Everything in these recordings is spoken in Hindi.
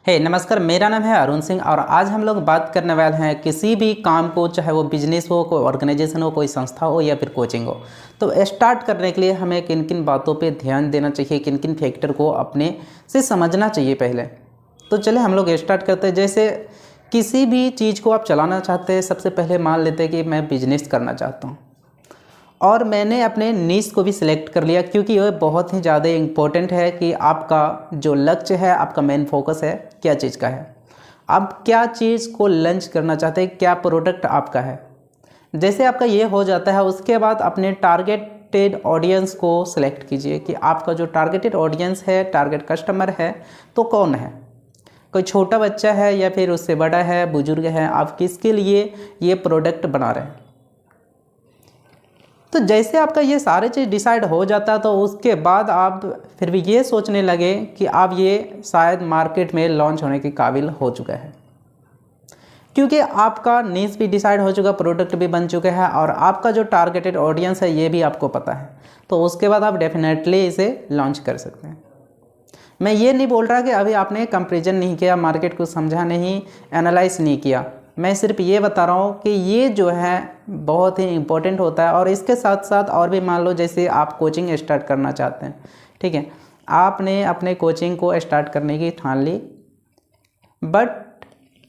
नमस्कार। मेरा नाम है अरुण सिंह और आज हम लोग बात करने वाले हैं किसी भी काम को, चाहे वो बिजनेस हो, कोई ऑर्गेनाइजेशन हो, कोई संस्था हो या फिर कोचिंग हो, तो स्टार्ट करने के लिए हमें किन किन बातों पे ध्यान देना चाहिए, किन किन फैक्टर को अपने से समझना चाहिए पहले। तो चले हम लोग स्टार्ट करते हैं। जैसे किसी भी चीज़ को आप चलाना चाहते हैं, सबसे पहले मान लेते हैं कि मैं बिजनेस करना चाहता हूँ और मैंने अपने नीश को भी सिलेक्ट कर लिया, क्योंकि यह बहुत ही ज़्यादा इम्पोर्टेंट है कि आपका जो लक्ष्य है, आपका मेन फोकस है क्या चीज़ का है, आप क्या चीज़ को लॉन्च करना चाहते हैं, क्या प्रोडक्ट आपका है। जैसे आपका ये हो जाता है, उसके बाद अपने टारगेटेड ऑडियंस को सिलेक्ट कीजिए कि आपका जो टारगेटेड ऑडियंस है, टारगेट कस्टमर है, तो कौन है। कोई छोटा बच्चा है या फिर उससे बड़ा है, बुजुर्ग है, आप किसके लिए ये प्रोडक्ट बना रहे हैं। तो जैसे आपका ये सारे चीज़ डिसाइड हो जाता है, तो उसके बाद आप फिर भी ये सोचने लगे कि आप ये शायद मार्केट में लॉन्च होने के काबिल हो चुका है, क्योंकि आपका नीश भी डिसाइड हो चुका, प्रोडक्ट भी बन चुका है और आपका जो टारगेटेड ऑडियंस है ये भी आपको पता है। तो उसके बाद आप डेफिनेटली इसे लॉन्च कर सकते हैं। मैं ये नहीं बोल रहा कि अभी आपने कंपैरिजन नहीं किया, मार्केट को समझा नहीं, एनालाइज नहीं किया। मैं सिर्फ ये बता रहा हूँ कि ये जो है बहुत ही इम्पोर्टेंट होता है। और इसके साथ साथ और भी मान लो, जैसे आप कोचिंग स्टार्ट करना चाहते हैं, ठीक है, आपने अपने कोचिंग को स्टार्ट करने की ठान ली, बट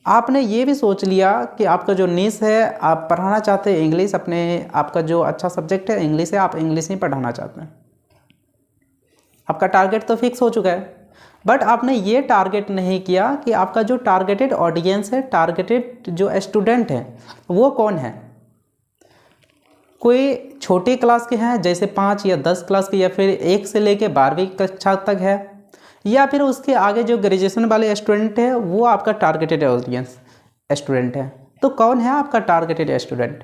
आपने ये भी सोच लिया कि आपका जो नीश है, आप पढ़ाना चाहते हैं इंग्लिश, आपका जो अच्छा सब्जेक्ट है इंग्लिश है, आप इंग्लिश ही पढ़ाना चाहते हैं। आपका टारगेट तो फिक्स हो चुका है, बट आपने ये टारगेट नहीं किया कि आपका जो टारगेटेड ऑडियंस है, टारगेटेड जो स्टूडेंट हैं, वो कौन है। कोई छोटी क्लास के हैं, जैसे 5 या 10 क्लास के, या फिर 1 से लेके 12वीं कक्षा तक है, या फिर उसके आगे जो ग्रेजुएशन वाले स्टूडेंट है, वो आपका टारगेटेड ऑडियंस स्टूडेंट है। तो कौन है आपका टारगेटेड स्टूडेंट।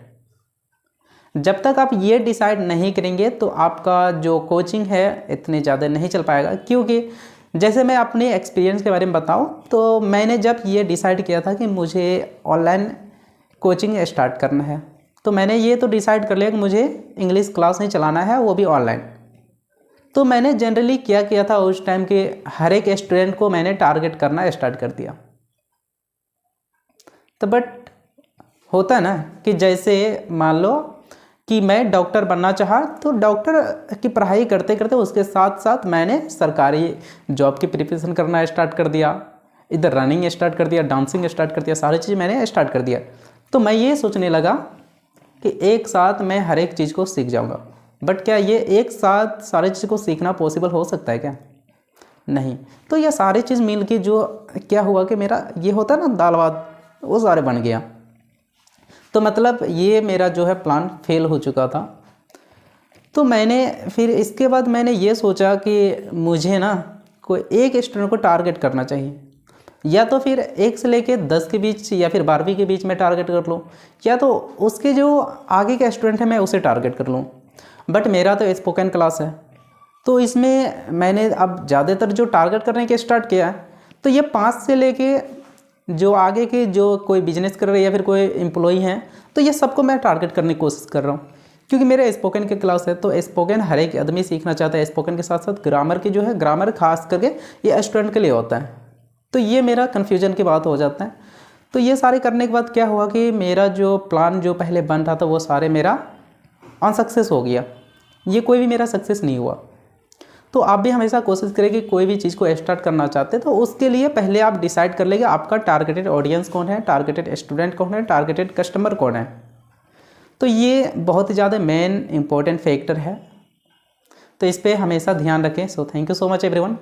जब तक आप ये डिसाइड नहीं करेंगे तो आपका जो कोचिंग है इतने ज़्यादा नहीं चल पाएगा। क्योंकि जैसे मैं अपने एक्सपीरियंस के बारे में बताऊं, तो मैंने जब ये डिसाइड किया था कि मुझे ऑनलाइन कोचिंग स्टार्ट करना है, तो मैंने ये तो डिसाइड कर लिया कि मुझे इंग्लिश क्लास नहीं चलाना है, वो भी ऑनलाइन। तो मैंने जनरली क्या किया था उस टाइम के, हर एक स्टूडेंट को मैंने टारगेट करना स्टार्ट कर दिया। तो बट होता है ना कि जैसे मान लो कि मैं डॉक्टर बनना चाहा, तो डॉक्टर की पढ़ाई करते करते उसके साथ साथ मैंने सरकारी जॉब की प्रिपरेशन करना स्टार्ट कर दिया, इधर रनिंग स्टार्ट कर दिया, डांसिंग स्टार्ट कर दिया, सारी चीज़ मैंने स्टार्ट कर दिया। तो मैं ये सोचने लगा कि एक साथ मैं हर एक चीज़ को सीख जाऊँगा। बट क्या ये एक साथ सारी चीज़ को सीखना पॉसिबल हो सकता है क्या? नहीं। तो ये सारी चीज़ मिल के जो क्या हुआ कि मेरा ये होता है ना दाल भात, वो सारे बन गया। तो मतलब ये मेरा जो है प्लान फेल हो चुका था। तो मैंने फिर इसके बाद मैंने ये सोचा कि मुझे ना कोई एक स्टूडेंट को टारगेट करना चाहिए, या तो फिर 1 से लेके 10 के बीच या फिर 12वीं के बीच में टारगेट कर लूँ, या तो उसके जो आगे का स्टूडेंट है मैं उसे टारगेट कर लूँ। बट मेरा तो स्पोकन क्लास है, तो इसमें मैंने अब ज़्यादातर जो टारगेट करने के स्टार्ट किया है, तो ये 5 से लेके जो आगे के जो कोई बिजनेस कर रहे हैं या फिर कोई एम्प्लॉई हैं, तो ये सबको मैं टारगेट करने की कोशिश कर रहा हूँ। क्योंकि मेरे स्पोकन की क्लास है, तो स्पोकन हर एक आदमी सीखना चाहता है। स्पोकन के साथ साथ ग्रामर की जो है, ग्रामर खास करके ये स्टूडेंट के लिए होता है। तो ये मेरा कन्फ्यूजन की बात हो जाता है। तो ये सारे करने के बाद क्या हुआ कि मेरा जो प्लान जो पहले बन रहा था वो सारे मेरा अनसक्सेस हो गया, ये कोई भी मेरा सक्सेस नहीं हुआ। तो आप भी हमेशा कोशिश करें कि कोई भी चीज़ को स्टार्ट करना चाहते हैं, तो उसके लिए पहले आप डिसाइड कर लेंगे आपका टारगेटेड ऑडियंस कौन है, टारगेटेड स्टूडेंट कौन है, टारगेटेड कस्टमर कौन है। तो ये बहुत ही ज़्यादा मेन इंपॉर्टेंट फैक्टर है, तो इस पर हमेशा ध्यान रखें। So thank you so much everyone.